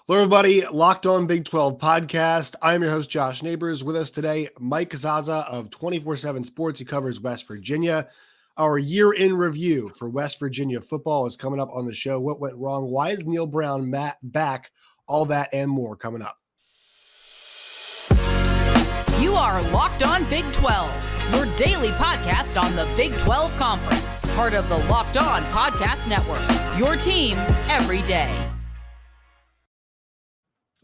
Hello, everybody. Locked On Big 12 podcast. I'm your host, Josh Neighbors. With us today, Mike Casazza of 24/7 Sports. He covers West Virginia. Our year in review for West Virginia football is coming up on the show. What went wrong? Why is Neal Brown back? All that and more coming up. You are Locked On Big 12, your daily podcast on the Big 12 Conference. Part of the Locked On Podcast Network, your team every day.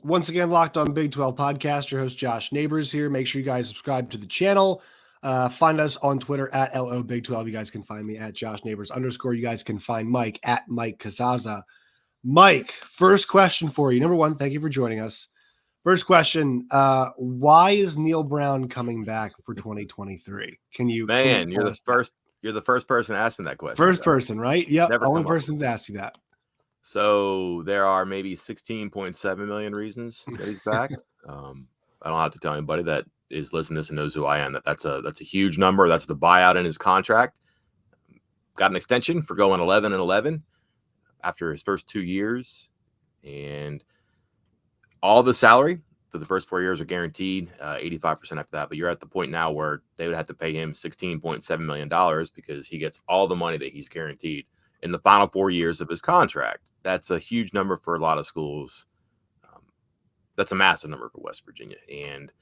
Once again, Locked On Big 12 podcast. Your host, Josh Neighbors here. Make sure you guys subscribe to the channel. Find us on Twitter at LO Big 12. You guys can find me at Josh Neighbors _. You guys can find Mike at Mike Casazza. Mike, first question for you. Number one, thank you for joining us. First question, why is Neal Brown coming back for 2023? Can you you're the first person to ask me that question. First person, right? Yep. Only person to ask you that. So there are maybe 16.7 million reasons that he's back. I don't have to tell anybody that is listening to this and knows who I am that's a huge number. That's the buyout in his contract. Got an extension for going 11-11 after his first 2 years, and all the salary for the first 4 years are guaranteed, 85% after that. But you're at the point now where they would have to pay him $16.7 million because he gets all the money that he's guaranteed in the final 4 years of his contract. That's a huge number for a lot of schools. That's a massive number for West Virginia. And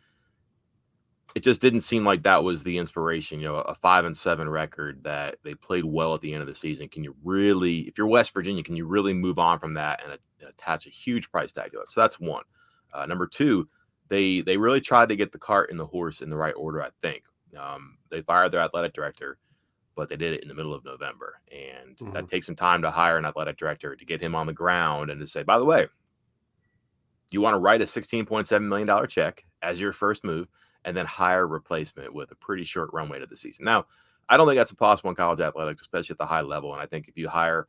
it just didn't seem like that was the inspiration, a 5-7 record that they played well at the end of the season. Can you really, if you're West Virginia, can you really move on from that and attach a huge price tag to it? So that's one. Number two, they really tried to get the cart and the horse in the right order, I think. They fired their athletic director, but they did it in the middle of November. And that takes some time to hire an athletic director, to get him on the ground and to say, by the way, you want to write a $16.7 million check as your first move and then hire a replacement with a pretty short runway to the season. Now, I don't think that's possible in college athletics, especially at the high level. And I think if you hire,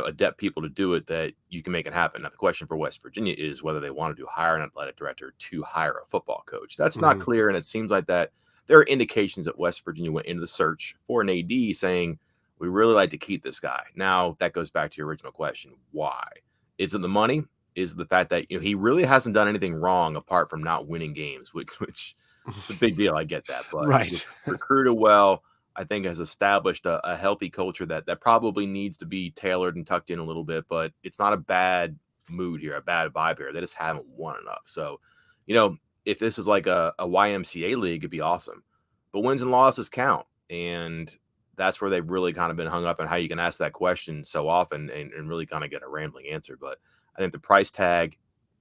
adept people to do it, that you can make it happen. Now, the question for West Virginia is whether they want to hire an athletic director to hire a football coach. That's not clear. And it seems like that there are indications that West Virginia went into the search for an AD saying, we really like to keep this guy. Now, that goes back to your original question. Why? Is it the money? Is it the fact that he really hasn't done anything wrong apart from not winning games, which is a big deal. I get that. But right. Recruited well, I think has established a healthy culture that probably needs to be tailored and tucked in a little bit, but it's not a bad mood here, a bad vibe here. They just haven't won enough. So, if this is like a YMCA league, it'd be awesome. But wins and losses count. And that's where they've really kind of been hung up on how you can ask that question so often and really kind of get a rambling answer. But I think the price tag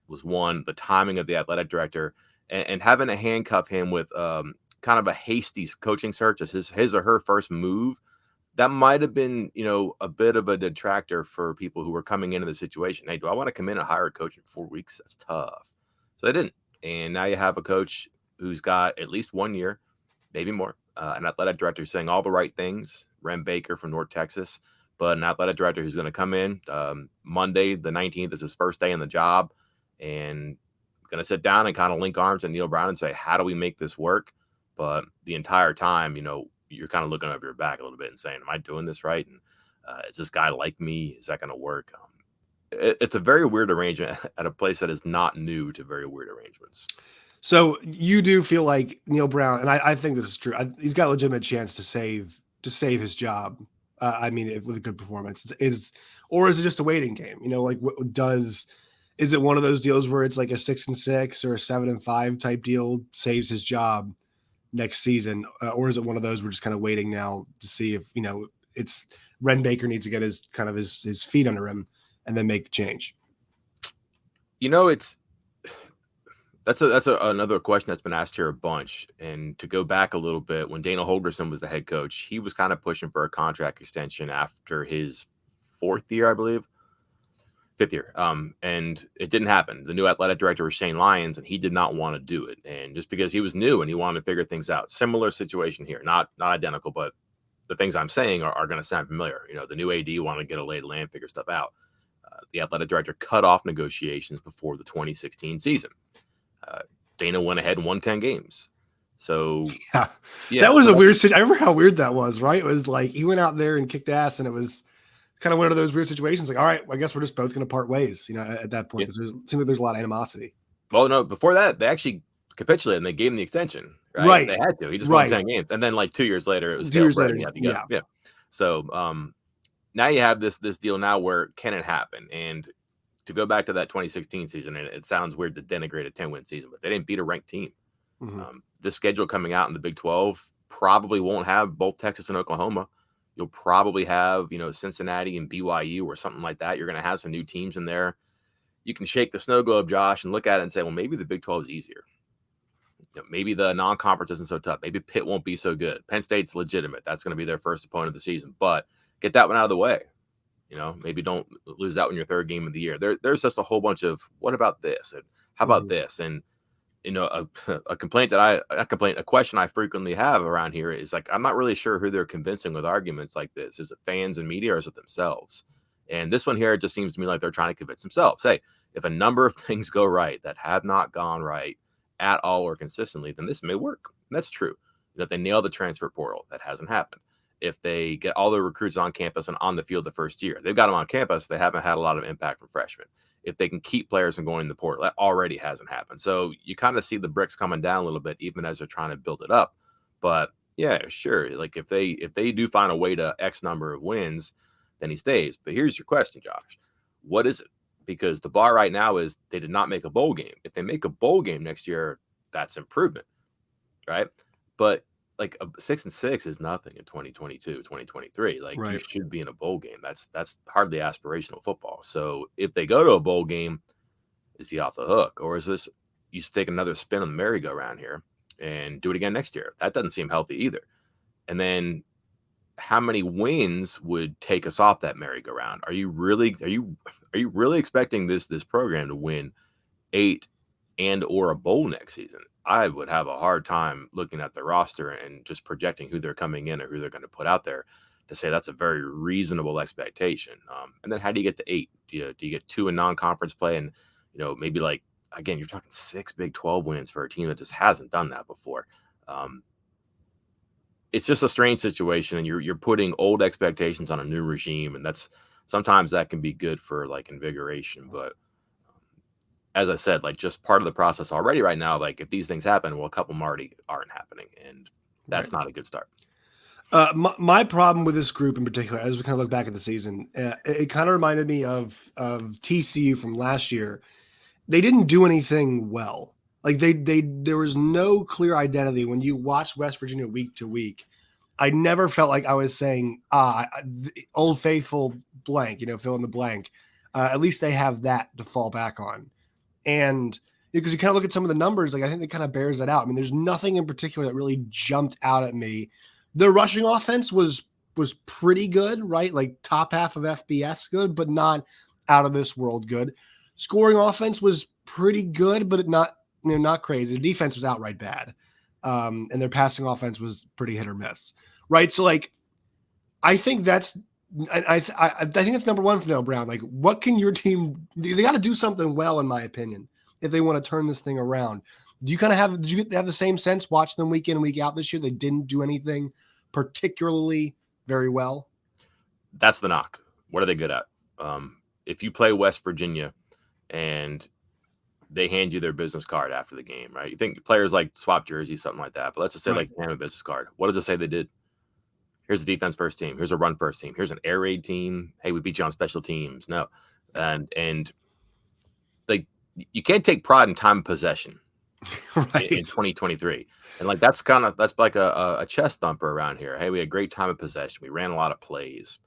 was one, the timing of the athletic director, and having to handcuff him with kind of a hasty coaching search as his or her first move. That might have been, a bit of a detractor for people who were coming into the situation. Hey, do I want to come in and hire a coach in 4 weeks? That's tough. So they didn't. And now you have a coach who's got at least 1 year, maybe more, an athletic director saying all the right things, Ren Baker from North Texas, but an athletic director who's going to come in Monday, the 19th is his first day in the job, and going to sit down and kind of link arms with Neal Brown and say, how do we make this work? But the entire time, you're kind of looking over your back a little bit and saying, am I doing this right? And is this guy like me? Is that going to work? It's a very weird arrangement at a place that is not new to very weird arrangements. So you do feel like Neal Brown, and I think this is true, he's got a legitimate chance to save his job. With a good performance, or is it just a waiting game? Is it one of those deals where it's like a 6-6 or a 7-5 type deal saves his job next season, or is it one of those we're just kind of waiting now to see if it's Ren Baker needs to get his feet under him and then make the change? That's another question that's been asked here a bunch. And to go back a little bit, when Dana Holgorsen was the head coach, he was kind of pushing for a contract extension after his 4th year, I believe. 5th year. And it didn't happen. The new athletic director was Shane Lyons, and he did not want to do it. And just because he was new and he wanted to figure things out. Similar situation here, not identical, but the things I'm saying are going to sound familiar. The new AD wanted to get a lay of the land, figure stuff out. The athletic director cut off negotiations before the 2016 season. Dana went ahead and won 10 games. So yeah, that was a weird situation. I remember how weird that was, right? It was like he went out there and kicked ass, and it was kind of one of those weird situations. Like, all right, I guess we're just both going to part ways, at that point, because it seems like there's a lot of animosity. Well, no, before that, they actually capitulated and they gave him the extension, right? Right. They had to. He just won 10 games. And then like 2 years later, it was 2 years later, and he had to go. Yeah. So now you have this deal now where can it happen? And to go back to that 2016 season, and it sounds weird to denigrate a 10-win season, but they didn't beat a ranked team. Mm-hmm. The schedule coming out in the Big 12 probably won't have both Texas and Oklahoma. You'll probably have, Cincinnati and BYU or something like that. You're going to have some new teams in there. You can shake the snow globe, Josh, and look at it and say, well, maybe the Big 12 is easier. Maybe the non-conference isn't so tough. Maybe Pitt won't be so good. Penn State's legitimate. That's going to be their first opponent of the season. But get that one out of the way. Maybe don't lose out in your third game of the year. There's just a whole bunch of what about this and how about this? And a question I frequently have around here is like, I'm not really sure who they're convincing with arguments like this. Is it fans and media or is it themselves? And this one here, it just seems to me like they're trying to convince themselves. Hey, if a number of things go right that have not gone right at all or consistently, then this may work. And that's true. If they nail the transfer portal, that hasn't happened. If they get all the recruits on campus and on the field the first year, they've got them on campus. They haven't had a lot of impact from freshmen. If they can keep players from going in the portal, that already hasn't happened. So you kind of see the bricks coming down a little bit, even as they're trying to build it up. But yeah, sure. Like if they do find a way to X number of wins, then he stays. But here's your question, Josh. What is it? Because the bar right now is they did not make a bowl game. If they make a bowl game next year, that's improvement, right? But like a 6-6 is nothing in 2022, 2023. Like you should be in a bowl game. That's hardly aspirational football. So if they go to a bowl game, is he off the hook? Or is this you take another spin on the merry-go-round here and do it again next year? That doesn't seem healthy either. And then how many wins would take us off that merry-go-round? Are you really expecting this program to win 8 and or a bowl next season? I would have a hard time looking at the roster and just projecting who they're coming in or who they're going to put out there to say that's a very reasonable expectation. And then how do you get to 8? Do you get 2 in non-conference play? And, maybe like, again, you're talking 6 Big 12 wins for a team that just hasn't done that before. It's just a strange situation, and you're putting old expectations on a new regime. And sometimes that can be good for like invigoration, but as I said, like just part of the process already right now, like if these things happen, well, a couple more already aren't happening, and that's not a good start. My problem with this group in particular, as we kind of look back at the season, it kind of reminded me of TCU from last year. They didn't do anything well. Like there was no clear identity when you watched West Virginia week to week. I never felt like I was saying, Old Faithful blank, fill in the blank. At least they have that to fall back on. And because you kind of look at some of the numbers, like I think it kind of bears that out. I mean, there's nothing in particular that really jumped out at me. The rushing offense was pretty good, right? Like top half of FBS good, but not out of this world good. Scoring offense was pretty good, but not crazy. The defense was outright bad. And their passing offense was pretty hit or miss, right? So like, I think that's I think it's number one for Neal Brown. Like, what can your team? They got to do something well, in my opinion, if they want to turn this thing around. Did you have the same sense watching them week in and week out this year? They didn't do anything particularly very well. That's the knock. What are they good at? If you play West Virginia and they hand you their business card after the game, right? You think players like swap jerseys, something like that. But let's just say like hand a business card. What does it say they did? Here's a defense first team. Here's a run first team. Here's an air raid team. Hey, we beat you on special teams. No. And like you can't take pride in time of possession in 2023. And like that's like a chest thumper around here. Hey, we had great time of possession. We ran a lot of plays.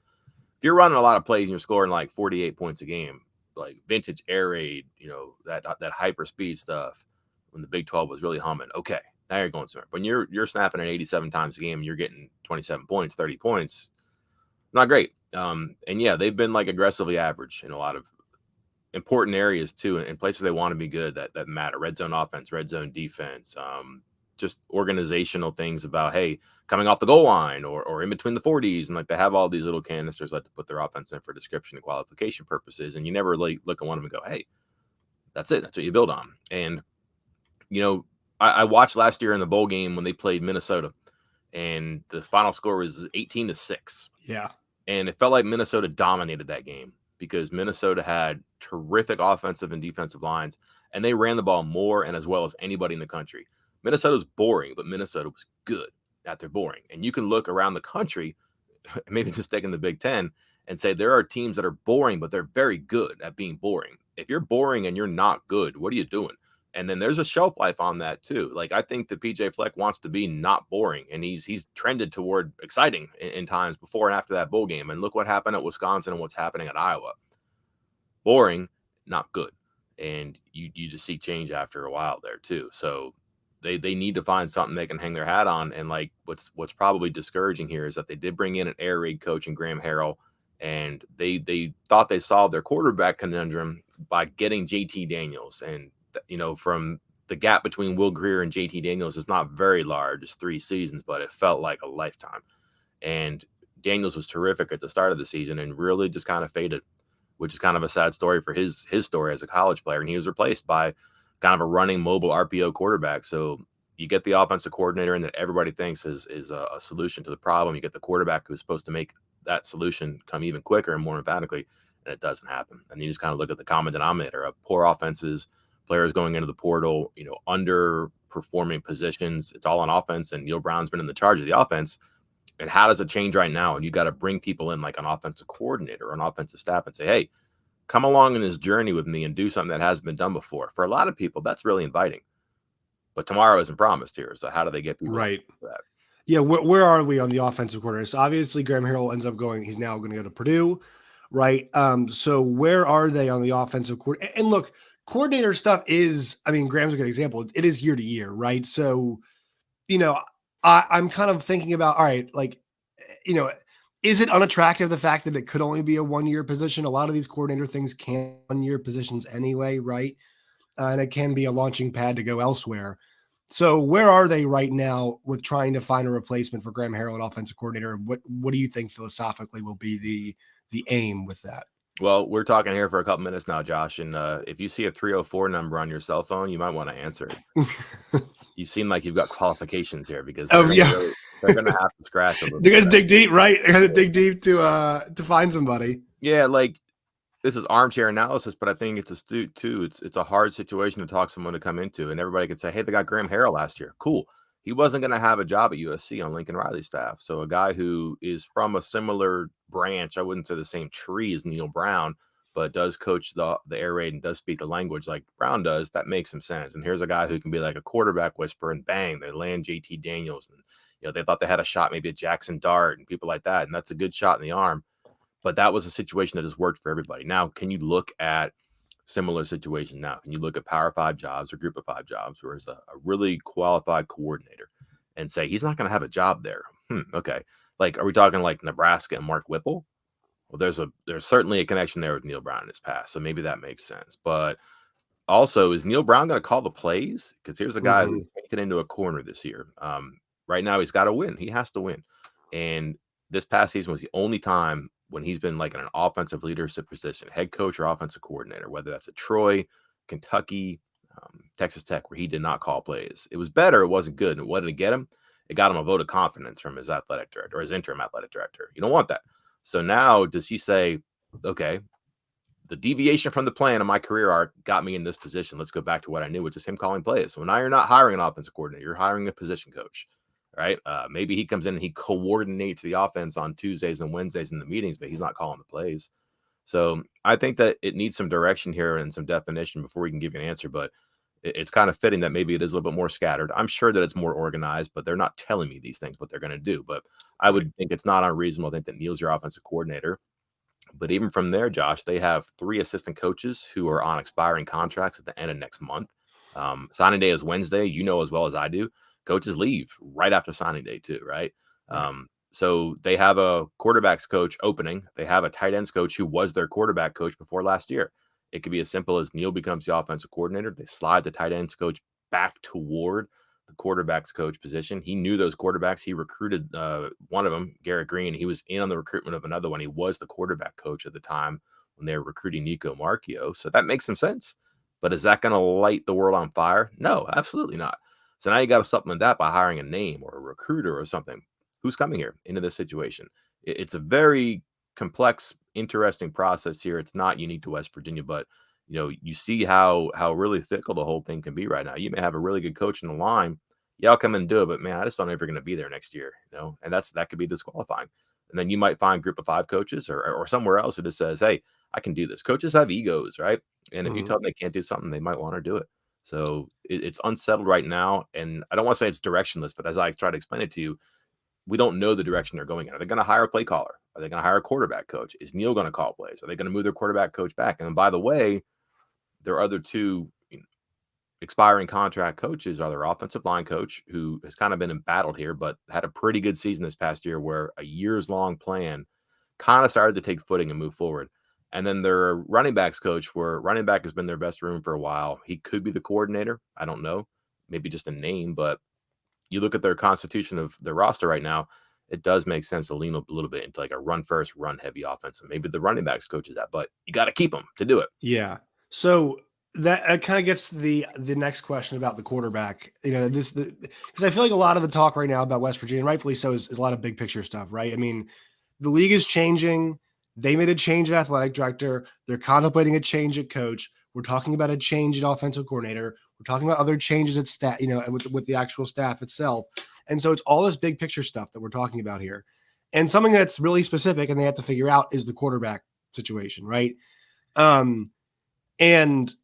If you're running a lot of plays and you're scoring like 48 points a game, like vintage air raid, that hyper speed stuff when the Big 12 was really humming. Okay. Now you're going somewhere. When you're snapping it 87 times a game and you're getting 27 points, 30 points, not great. And yeah, they've been like aggressively average in a lot of important areas too, and places they want to be good that matter. Red zone offense, red zone defense, just organizational things about, hey, coming off the goal line or in between the 40s. And like they have all these little canisters like to put their offense in for description and qualification purposes. And you never like look at one of them and go, hey, that's it. That's what you build on. And, I watched last year in the bowl game when they played Minnesota, and the final score was 18-6. Yeah. And it felt like Minnesota dominated that game because Minnesota had terrific offensive and defensive lines, and they ran the ball more and as well as anybody in the country. Minnesota's boring, but Minnesota was good at their boring. And you can look around the country, maybe just taking the Big Ten, and say there are teams that are boring, but they're very good at being boring. If you're boring and you're not good, what are you doing? And then there's a shelf life on that too. Like, I think that PJ Fleck wants to be not boring, and he's trended toward exciting in times before and after that bowl game. And look what happened at Wisconsin and what's happening at Iowa. Boring, not good. And you just see change after a while there too. So they need to find something they can hang their hat on. And like what's probably discouraging here is that they did bring in an air raid coach in Graham Harrell, and they thought they solved their quarterback conundrum by getting JT Daniels. And from the gap between Will Grier and JT Daniels is not very large. It's 3 seasons, but it felt like a lifetime. And Daniels was terrific at the start of the season and really just kind of faded, which is kind of a sad story for his story as a college player. And he was replaced by kind of a running mobile RPO quarterback. So you get the offensive coordinator in that everybody thinks is a solution to the problem. You get the quarterback who's supposed to make that solution come even quicker and more emphatically, and it doesn't happen. And you just kind of look at the common denominator of poor offenses, players going into the portal, underperforming positions. It's all on offense, and Neal Brown's been in the charge of the offense. And how does it change right now? And you got to bring people in like an offensive coordinator or an offensive staff and say, hey, come along in this journey with me and do something that hasn't been done before. For a lot of people, that's really inviting. But tomorrow isn't promised here. So how do they get people right for that? Yeah, where are we on the offensive coordinator? So obviously Graham Harrell ends up he's now going to go to Purdue, right? So where are they on the offensive coordinator? And look, coordinator stuff Graham's a good example. It is year to year, right? So, I'm kind of thinking about, all right, like, is it unattractive, the fact that it could only be a 1-year position? A lot of these coordinator things can 1-year positions anyway, right? And it can be a launching pad to go elsewhere. So where are they right now with trying to find a replacement for Graham Harrell, an offensive coordinator? What do you think philosophically will be the aim with that? Well, we're talking here for a couple minutes now, Josh. And if you see a 304 number on your cell phone, you might want to answer it. You seem like you've got qualifications here because they're going to have to scratch a little They're going to dig deep, right? They're going to dig deep to find somebody. Yeah, like, this is armchair analysis, but I think it's astute too. It's a hard situation to talk someone to come into, and everybody could say, hey, they got Graham Harrell last year. Cool. He wasn't going to have a job at USC on Lincoln Riley's staff. So a guy who is from a similar branch, I wouldn't say the same tree as Neal Brown, but does coach the air raid and does speak the language like Brown does, that makes some sense. And here's a guy who can be like a quarterback whisperer, and bang, they land JT Daniels. And they thought they had a shot maybe at Jackson Dart and people like that, and that's a good shot in the arm. But that was a situation that has worked for everybody. Now, can you look at similar situations now? Can you look at Power 5 jobs or Group of 5 jobs where it's a really qualified coordinator and say he's not going to have a job there? Okay. Like, are we talking like Nebraska and Mark Whipple? Well, there's certainly a connection there with Neal Brown in his past, so maybe that makes sense. But also, is Neal Brown going to call the plays? Because here's a guy who's painted into a corner this year. Right now, he's got to win. He has to win. And this past season was the only time when he's been like in an offensive leadership position, head coach or offensive coordinator, whether that's at Troy, Kentucky, Texas Tech, where he did not call plays. It was better. It wasn't good. And what did it get him? It got him a vote of confidence from his athletic director or his interim athletic director. You don't want that. So now does he say, okay, the deviation from the plan of my career arc got me in this position. Let's go back to what I knew, which is him calling plays. So now you're not hiring an offensive coordinator. You're hiring a position coach. Right. Maybe he comes in and he coordinates the offense on Tuesdays and Wednesdays in the meetings, but he's not calling the plays. So I think that it needs some direction here and some definition before we can give you an answer. But it's kind of fitting that maybe it is a little bit more scattered. I'm sure that it's more organized, but they're not telling me these things, what they're going to do. But I would think it's not unreasonable to think that Neal's your offensive coordinator. But even from there, Josh, they have 3 assistant coaches who are on expiring contracts at the end of next month. Signing day is Wednesday, as well as I do. Coaches leave right after signing day too, right? So they have a quarterbacks coach opening. They have a tight ends coach who was their quarterback coach before last year. It could be as simple as Neal becomes the offensive coordinator. They slide the tight ends coach back toward the quarterbacks coach position. He knew those quarterbacks. He recruited one of them, Garrett Green. He was in on the recruitment of another one. He was the quarterback coach at the time when they were recruiting Nico Marchio. So that makes some sense. But is that going to light the world on fire? No, absolutely not. So now you got to supplement that by hiring a name or a recruiter or something. Who's coming here into this situation? It's a very complex, interesting process here. It's not unique to West Virginia, but you see how really fickle the whole thing can be right now. You may have a really good coach in the line. Yeah, I'll come in and do it, but man, I just don't know if you're going to be there next year, and that could be disqualifying. And then you might find a group of 5 coaches or somewhere else who just says, hey, I can do this. Coaches have egos, right? And if you tell them they can't do something, they might want to do it. So it's unsettled right now. And I don't want to say it's directionless, but as I try to explain it to you, we don't know the direction they're going in. Are they going to hire a play caller? Are they going to hire a quarterback coach? Is Neal going to call plays? Are they going to move their quarterback coach back? And by the way, their other 2 expiring contract coaches are their offensive line coach, who has kind of been embattled here, but had a pretty good season this past year where a years-long plan kind of started to take footing and move forward. And then their running backs coach, where running back has been their best room for a while. He could be the coordinator. I don't know. Maybe just a name, but you look at their constitution of their roster right now, it does make sense to lean a little bit into like a run-first, run-heavy offense. And maybe the running backs coach is that, but you got to keep them to do it. Yeah. So that kind of gets to the next question about the quarterback. Because I feel like a lot of the talk right now about West Virginia, rightfully so, is a lot of big picture stuff, right? I mean, the league is changing. They made a change at athletic director. They're contemplating a change at coach. We're talking about a change at offensive coordinator. We're talking about other changes at staff, with the actual staff itself. And so it's all this big picture stuff that we're talking about here. And something that's really specific and they have to figure out is the quarterback situation, right? And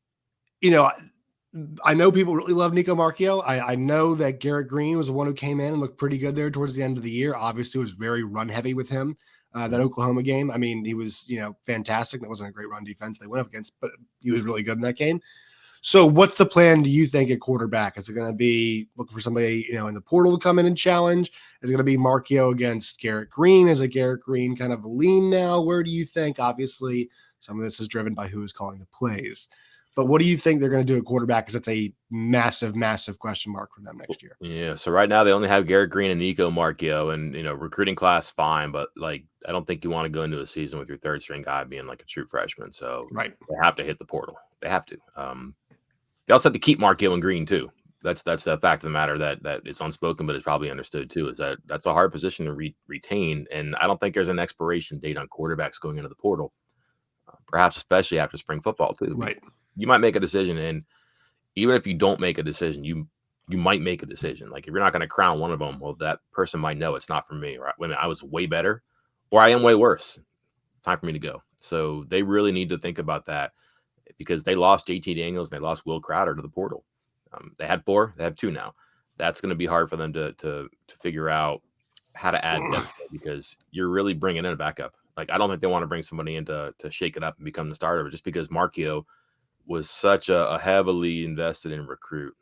I know people really love Nico Marchio. I know that Garrett Green was the one who came in and looked pretty good there towards the end of the year. Obviously, it was very run heavy with him. That Oklahoma game, I mean, he was, fantastic. That wasn't a great run defense they went up against, but he was really good in that game. So what's the plan, do you think, at quarterback? Is it going to be looking for somebody, in the portal to come in and challenge? Is it going to be Marchio against Garrett Green? Is it Garrett Green kind of a lean now? Where do you think? Obviously, some of this is driven by who is calling the plays. But what do you think they're going to do at quarterback? Because it's a massive, massive question mark for them next year. Yeah. So right now they only have Garrett Green and Nico Marchio, and recruiting class fine, but I don't think you want to go into a season with your 3rd string guy being like a true freshman. So right, they have to hit the portal. They have to. They also have to keep Marchio and Green too. That's the fact of the matter that is unspoken, but is probably understood too. Is that's a hard position to retain, and I don't think there's an expiration date on quarterbacks going into the portal. Perhaps especially after spring football too. Right. You might make a decision, and even if you don't make a decision, you might make a decision. Like if you're not going to crown one of them, well, that person might know it's not for me. Or I was way better, or I am way worse. Time for me to go. So they really need to think about that, because they lost JT Daniels and they lost Will Crowder to the portal. They had 4, they have 2 now. That's going to be hard for them to figure out how to add depth, because you're really bringing in a backup. Like I don't think they want to bring somebody in to shake it up and become the starter, just because Marchio was such a heavily invested in recruit.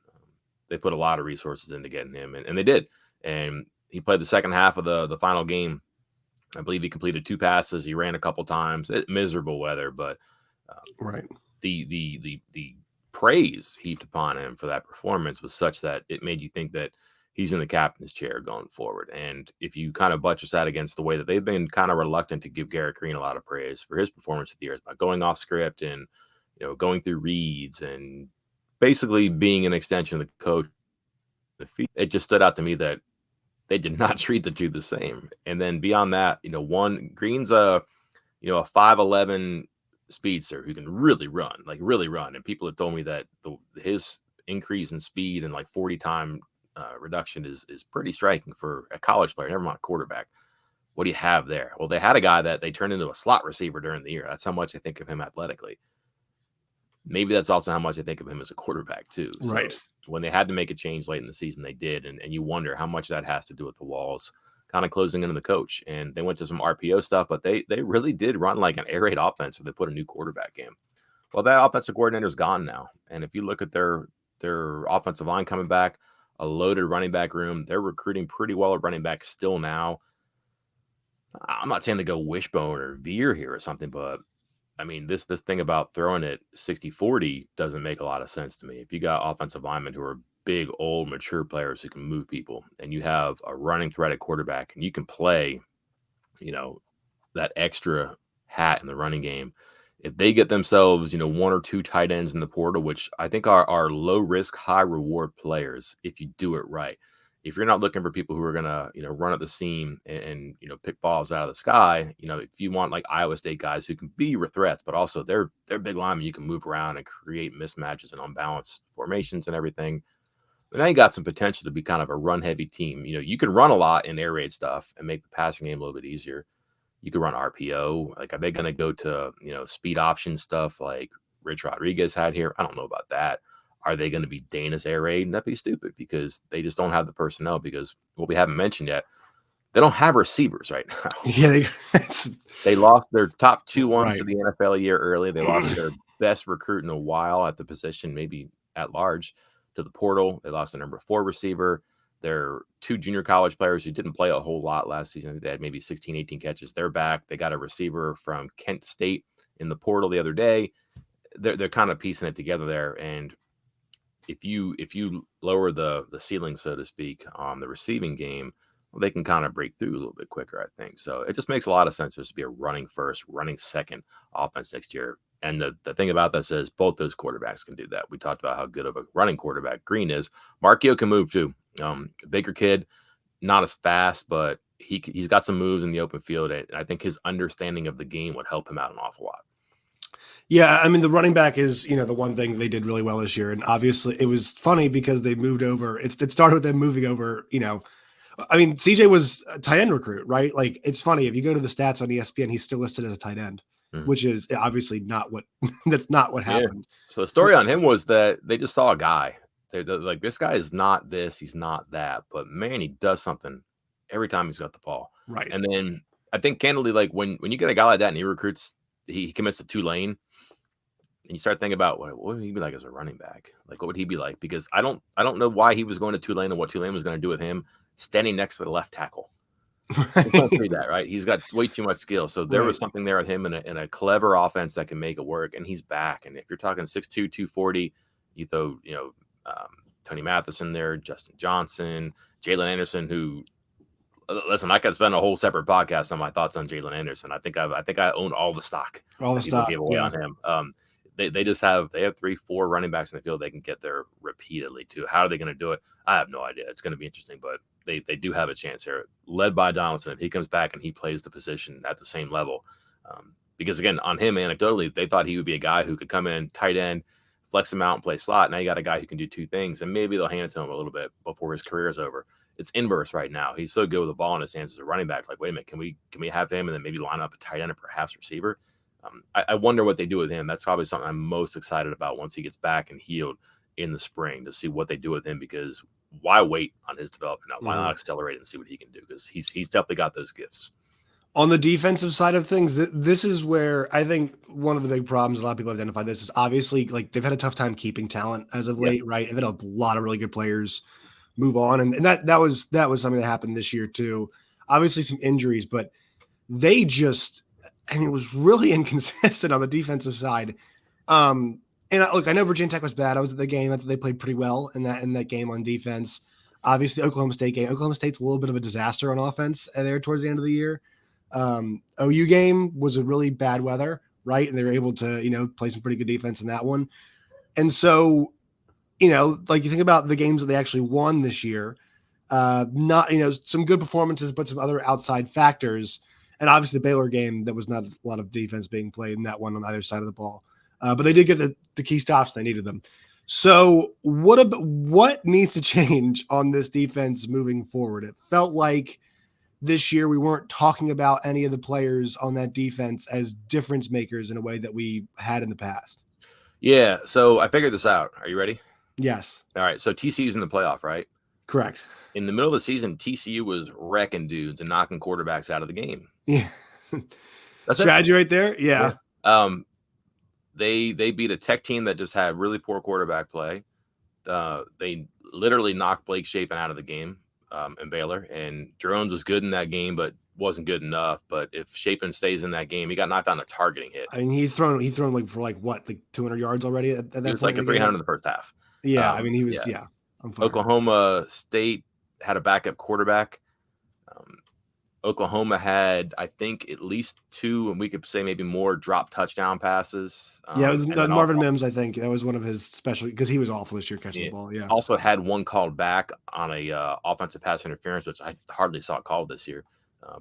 They put a lot of resources into getting him, and they did. And he played the second half of the final game. I believe he completed 2 passes. He ran a couple times. Miserable weather, but right. The praise heaped upon him for that performance was such that it made you think that he's in the captain's chair going forward. And if you kind of buttress that against the way that they've been kind of reluctant to give Garrett Green a lot of praise for his performance of the year, by going off script and going through reads and basically being an extension of the coach, it just stood out to me that they did not treat the 2 the same. And then beyond that, Green's a 5'11" speedster who can really run. And people have told me that his increase in speed and 40 time reduction is pretty striking for a college player, never mind a quarterback. What do you have there? Well, they had a guy that they turned into a slot receiver during the year. That's how much I think of him athletically. Maybe that's also how much I think of him as a quarterback too. So right. When they had to make a change late in the season, they did. And you wonder how much that has to do with the walls kind of closing into the coach. And they went to some RPO stuff, but they really did run like an air raid offense where they put a new quarterback in. Well, that offensive coordinator is gone now. And if you look at their offensive line coming back, a loaded running back room, they're recruiting pretty well at running back still now. I'm not saying they go Wishbone or Veer here or something, but I mean, this thing about throwing it 60-40 doesn't make a lot of sense to me. If you got offensive linemen who are big, old, mature players who can move people, and you have a running threat at quarterback, and you can play, that extra hat in the running game, if they get themselves, 1 or 2 tight ends in the portal, which I think are low risk, high reward players if you do it right. if you're not looking for people who are gonna, run at the seam and pick balls out of the sky, if you want like Iowa State guys who can be threats, but also they're big linemen, you can move around and create mismatches and unbalanced formations and everything. But now you got some potential to be kind of a run heavy team. You can run a lot in air raid stuff and make the passing game a little bit easier. You could run RPO. Like, are they going to go to, speed option stuff like Rich Rodriguez had here? I don't know about that. Are they going to be Dana's air raid? That'd be stupid because they just don't have the personnel, because what we haven't mentioned yet, they don't have receivers right now. Yeah, they lost their top 2 ones Right. to the NFL a year early. They lost their best recruit in a while at the position, maybe at large, to the portal. They lost the number 4 receiver. Their 2 junior college players who didn't play a whole lot last season, they had maybe 16, 18 catches. They're back. They got a receiver from Kent State in the portal the other day. They're kind of piecing it together there. And if you lower the ceiling, so to speak, on the receiving game, they can kind of break through a little bit quicker, I think. So it just makes a lot of sense just to be a running first, running second offense next year. And the thing about this is both those quarterbacks can do that. We talked about how good of a running quarterback Green is. Markio can move too. Bigger kid, not as fast, but he's got some moves in the open field. And I think his understanding of the game would help him out an awful lot. Yeah, I mean, the running back is, the one thing they did really well this year. And obviously it was funny because they moved over. It started with them moving over, I mean, CJ was a tight end recruit, right? Like, it's funny. If you go to the stats on ESPN, he's still listed as a tight end, which is obviously not what that's not what happened. So the story on him was that they just saw a guy. They're like, this guy is not this, he's not that, but man, he does something every time he's got the ball. Right. And then I think candidly, like when you get a guy like that and he recruits, he commits to Tulane, and you start thinking about what would he be like as a running back? Like, what would he be like? Because I don't know why he was going to Tulane and what Tulane was going to do with him standing next to the left tackle. Right. Don't see that, right? He's got way too much skill. So there was something there with him in a clever offense that can make it work, and he's back. And if you're talking 6'2", 240, you throw, Tony Matheson there, Justin Johnson, Jalen Anderson, who, listen, I could spend a whole separate podcast on my thoughts on Jalen Anderson. I think I own all the stock. All the stock. Gave away on him. They have 3, 4 running backs in the field they can get there repeatedly too. How are they going to do it? I have no idea. It's going to be interesting, but they do have a chance here, led by Donaldson. If he comes back and he plays the position at the same level, because again, on him, anecdotally, they thought he would be a guy who could come in tight end, flex him out and play slot. Now you got a guy who can do 2 things, and maybe they'll hand it to him a little bit before his career is over. It's inverse right now. He's so good with the ball in his hands as a running back. Like, wait a minute, can we have him and then maybe line up a tight end and perhaps receiver? I wonder what they do with him. That's probably something I'm most excited about once he gets back and healed in the spring, to see what they do with him, because why wait on his development now? Why not accelerate and see what he can do? Because he's definitely got those gifts. On the defensive side of things, this is where I think one of the big problems a lot of people identify this is obviously, like, they've had a tough time keeping talent as of late, right? They've had a lot of really good players move on, and that was something that happened this year too. Obviously some injuries, but they just, and it was really inconsistent on the defensive side. And look, I know Virginia Tech was bad. I was at the game. They played pretty well in that game on defense. Obviously, the Oklahoma State game. Oklahoma State's a little bit of a disaster on offense there towards the end of the year. OU game was a really bad weather, right? And they were able to, play some pretty good defense in that one. And so, like, you think about the games that they actually won this year, not, some good performances, but some other outside factors. And obviously the Baylor game, that was not a lot of defense being played in that one on either side of the ball. But they did get the key stops. They needed them. So what needs to change on this defense moving forward? It felt like this year we weren't talking about any of the players on that defense as difference makers in a way that we had in the past. Yeah. So I figured this out. Are you ready? Yes. All right. So TCU's in the playoff, right? Correct. In the middle of the season, TCU was wrecking dudes and knocking quarterbacks out of the game. Yeah. That's strategy right there. Yeah. They beat a Tech team that just had really poor quarterback play. They literally knocked Blake Shapen out of the game in Baylor, and Jones was good in that game, but wasn't good enough. But if Shapen stays in that game, he got knocked on a targeting hit. I mean, he thrown like for like 200 yards already at that point. It was like a 300 in the first half. Yeah, I mean, he was Oklahoma State had a backup quarterback. Oklahoma had, I think, at least 2, and we could say maybe more drop touchdown passes. Yeah, it was And then Marvin Mims, I think. That was one of his special because he was awful this year catching the ball. Yeah. Also had one called back on a offensive pass interference, which I hardly saw called this year.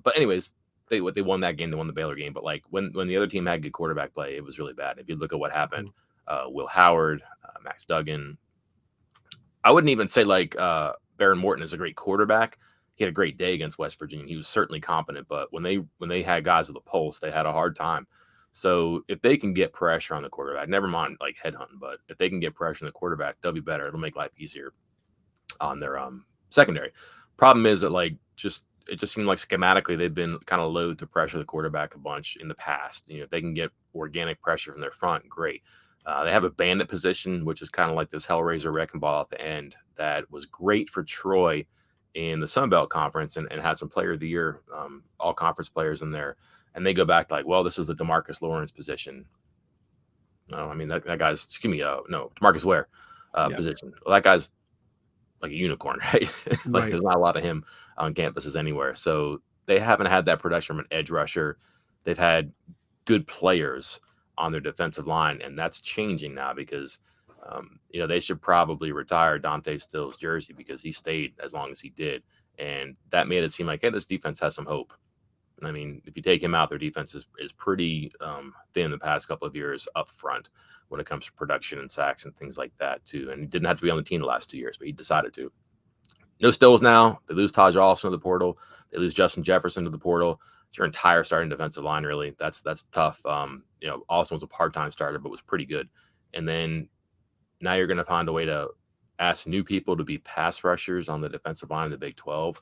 But anyways, they won that game. They won the Baylor game. But like when the other team had good quarterback play, it was really bad. If you look at what happened, Will Howard, Max Duggan. I wouldn't even say like Baron Morton is a great quarterback. He had a great day against West Virginia. He was certainly competent, but when they had guys with a pulse, they had a hard time. So if they can get pressure on the quarterback, never mind like headhunting, but if they can get pressure on the quarterback, they'll be better. It'll make life easier on their secondary. Problem is that like it just seemed like schematically they've been kind of loath to pressure the quarterback a bunch in the past. If they can get organic pressure from their front, great. They have a bandit position, which is kind of like this Hellraiser wrecking ball at the end that was great for Troy in the Sun Belt Conference and had some player of the year, all conference players in there. And they go back like, well, this is the DeMarcus Lawrence position. No, I mean, that guy's, DeMarcus Ware position. Well, that guy's like a unicorn, right? Like there's not a lot of him on campuses anywhere. So they haven't had that production from an edge rusher. They've had good players on their defensive line, and that's changing now because they should probably retire Dante Still's jersey because he stayed as long as he did, and that made it seem like, hey, this defense has some hope. I mean, if you take him out, their defense is pretty thin the past couple of years up front when it comes to production and sacks and things like that too. And he didn't have to be on the team the last 2 years, but he decided to. No Stills now. They lose Taj Austin to the portal. They lose Justin Jefferson to the portal. It's your entire starting defensive line, really. That's tough. Austin was a part-time starter, but was pretty good. And then now you're going to find a way to ask new people to be pass rushers on the defensive line of the Big 12.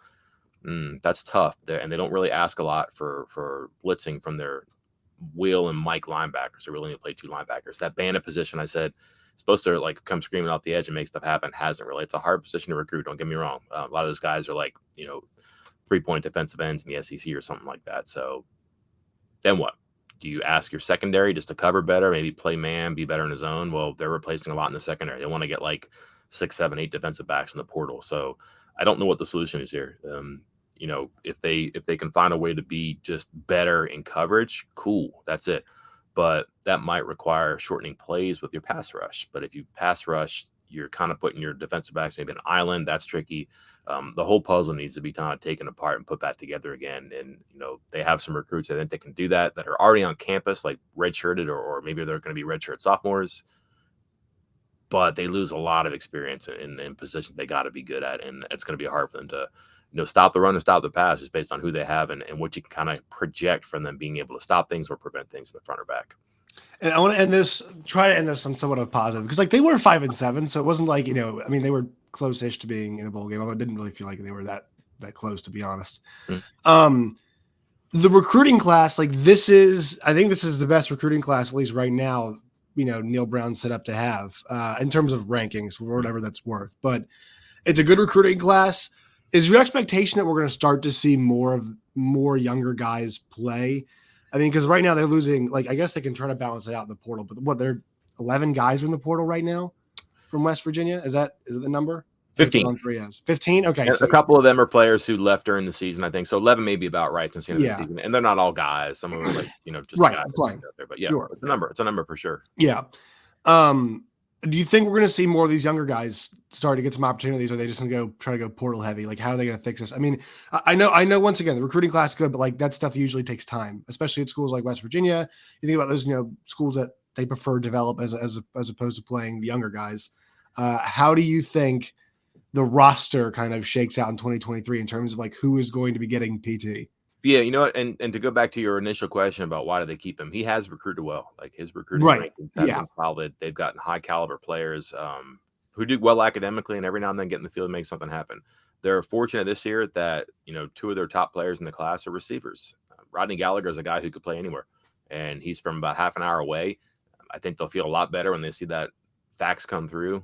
That's tough. And they don't really ask a lot for blitzing from their Will and Mike linebackers. They really only play 2 linebackers. That bandit position, I said, supposed to like come screaming off the edge and make stuff happen. Hasn't really. It's a hard position to recruit. Don't get me wrong. A lot of those guys are like, 3-point defensive ends in the SEC or something like that. So then what? Do you ask your secondary just to cover better, maybe play man, be better in his own? Well, they're replacing a lot in the secondary. They want to get like 6, 7, 8 defensive backs in the portal. So I don't know what the solution is here. If they can find a way to be just better in coverage, cool, that's it. But that might require shortening plays with your pass rush. But if you pass rush, you're kind of putting your defensive backs maybe an island. That's tricky. The whole puzzle needs to be kind of taken apart and put back together again. And, they have some recruits I think they can do that are already on campus, like redshirted, or maybe they're going to be redshirt sophomores. But they lose a lot of experience in positions they got to be good at. And it's going to be hard for them to stop the run and stop the pass just based on who they have and what you can kind of project from them being able to stop things or prevent things in the front or back. And I want to try to end this on somewhat of a positive because like they were 5-7. So it wasn't like, they were close-ish to being in a bowl game, although it didn't really feel like they were that close, to be honest. The recruiting class, like I think this is the best recruiting class, at least right now, Neal Brown set up to have in terms of rankings or whatever that's worth, but it's a good recruiting class. Is your expectation that we're going to start to see more younger guys play? I mean, because right now they're losing, like, I guess they can try to balance it out in the portal, but they're 11 guys are in the portal right now from West Virginia. Is it the number? 15 on 3 as 15. Okay. So a couple of them are players who left during the season, I think. So 11 may be about right since the end of the season. And they're not all guys. Some of them are like, just guys playing out there. But yeah, sure. It's a number. It's a number for sure. Yeah. Do you think we're going to see more of these younger guys start to get some opportunities? Or are they just going to try to go portal heavy? Like, how are they going to fix this? I mean, I know once again, the recruiting class is good, but like that stuff usually takes time, especially at schools like West Virginia. You think about those, schools that they prefer to develop as opposed to playing the younger guys. How do you think the roster kind of shakes out in 2023 in terms of like who is going to be getting PT? Yeah, and to go back to your initial question about why do they keep him, he has recruited well. Like his recruiting rankings have been solid. They've gotten high caliber players who do well academically and every now and then get in the field and make something happen. They're fortunate this year that 2 of their top players in the class are receivers. Rodney Gallagher is a guy who could play anywhere, and he's from about half an hour away. I think they'll feel a lot better when they see that fax come through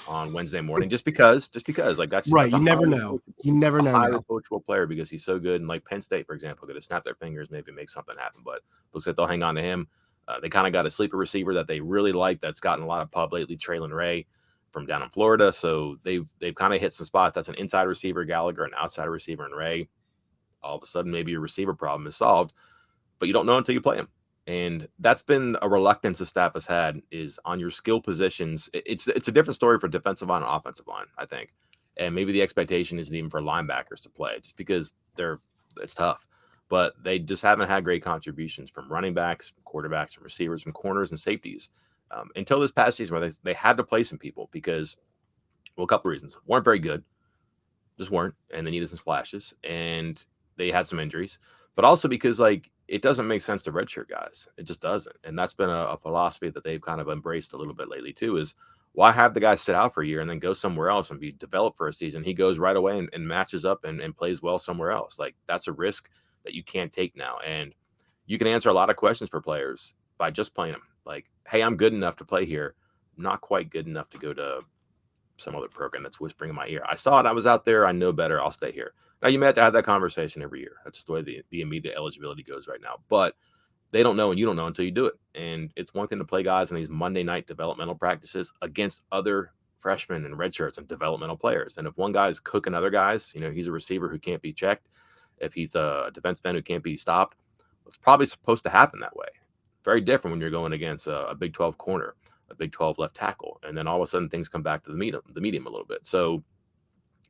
on Wednesday morning, just because like that's right. That's you never know. You never know. Highly coachable player because he's so good. And like Penn State, for example, could have snapped their fingers, maybe make something happen. But looks like they'll hang on to him. They kind of got a sleeper receiver that they really like. That's gotten a lot of pub lately, Traylon Ray from down in Florida. So they've kind of hit some spots. That's an inside receiver, Gallagher, an outside receiver, and Ray. all of a sudden maybe your receiver problem is solved, but you don't know until you play him. And that's been a reluctance the staff has had, is on your skill positions. It's a different story for defensive line and offensive line, I think. And maybe the expectation isn't even for linebackers to play, just because it's tough. But they just haven't had great contributions from running backs, from quarterbacks, from receivers, from corners and safeties until this past season, where they had to play some people because, well, a couple of reasons. Weren't very good, just weren't, and they needed some splashes, and they had some injuries. But also because, like, it doesn't make sense to redshirt guys. It just doesn't. And that's been a philosophy that they've kind of embraced a little bit lately too, is why have the guy sit out for a year and then go somewhere else and be developed for a season? He goes right away and matches up and plays well somewhere else. Like, that's a risk that you can't take now. And you can answer a lot of questions for players by just playing them. Like, hey, I'm good enough to play here. Not quite good enough to go to some other program that's whispering in my ear. I saw it. I was out there. I know better. I'll stay here. Now, you may have to have that conversation every year. That's just the way the immediate eligibility goes right now. But they don't know, and you don't know until you do it. And it's one thing to play guys in these Monday night developmental practices against other freshmen and redshirts and developmental players. And if one guy's cooking other guys, he's a receiver who can't be checked. If he's a defense end who can't be stopped, it's probably supposed to happen that way. Very different when you're going against a Big 12 corner, a Big 12 left tackle, and then all of a sudden things come back to the medium a little bit. So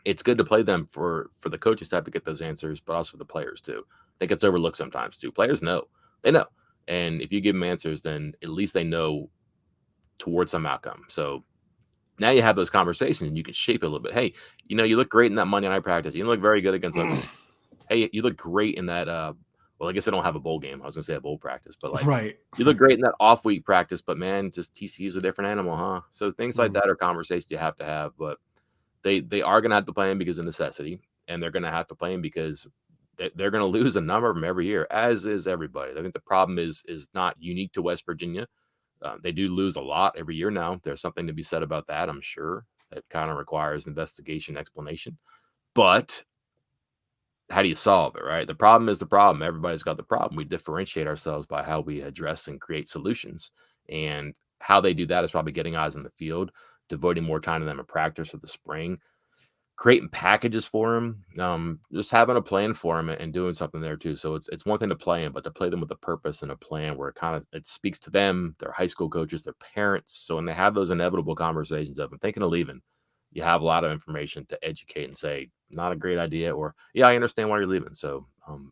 it's good to play them for the coaching staff to get those answers, but also the players too. I think it's overlooked sometimes too. Players know. They know. And if you give them answers, then at least they know towards some outcome. So now you have those conversations and you can shape it a little bit. Hey, you look great in that Monday night practice. You look very good against hey, you look great in that well, I guess I don't have a bowl game. I was gonna say a bowl practice, but like, right. You look great in that off week practice, but man, just TCU's a different animal, huh? So things like that are conversations you have to have, but they are gonna have to play him because of necessity, and they're gonna have to play him because they're gonna lose a number of them every year, as is everybody. I think the problem is not unique to West Virginia. They do lose a lot every year now. There's something to be said about that, I'm sure. That kind of requires investigation, explanation. But how do you solve it, right? The problem is the problem. Everybody's got the problem. We differentiate ourselves by how we address and create solutions. And how they do that is probably getting eyes in the field, devoting more time to them in practice of the spring, creating packages for them, just having a plan for them and doing something there too. So it's one thing to play them, but to play them with a purpose and a plan where it speaks to them, their high school coaches, their parents. So when they have those inevitable conversations of, I'm thinking of leaving, you have a lot of information to educate and say, not a great idea, or, yeah, I understand why you're leaving. So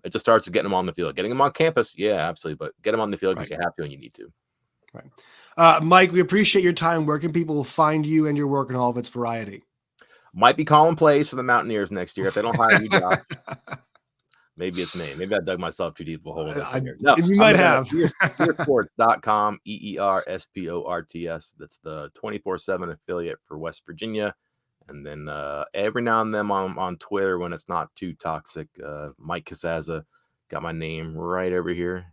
it just starts with getting them on the field, getting them on campus. Yeah, absolutely. But get them on the field because you have to and you need to. Right. Mike, we appreciate your time. Where can people find you and your work in all of its variety? Might be calling plays for the Mountaineers next year if they don't hire me, Josh. Maybe it's me. Maybe I dug myself too deep of a hole. No, you might have. Eersports.com, EERSPORTS. That's the 24/7 affiliate for West Virginia. And then every now and then on Twitter, when it's not too toxic, Mike Casazza, got my name right over here.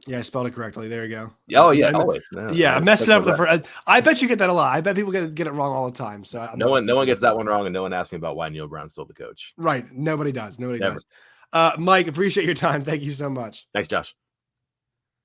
Yeah, I spelled it correctly. There you go. Oh, yeah, always. Yeah, I messed it up the first. I bet you get that a lot. I bet people get it wrong all the time. So no one gets that one wrong, and no one asks me about why Neal Brown's still the coach. Right. Nobody does. Nobody does. Mike, appreciate your time. Thank you so much. Thanks, Josh.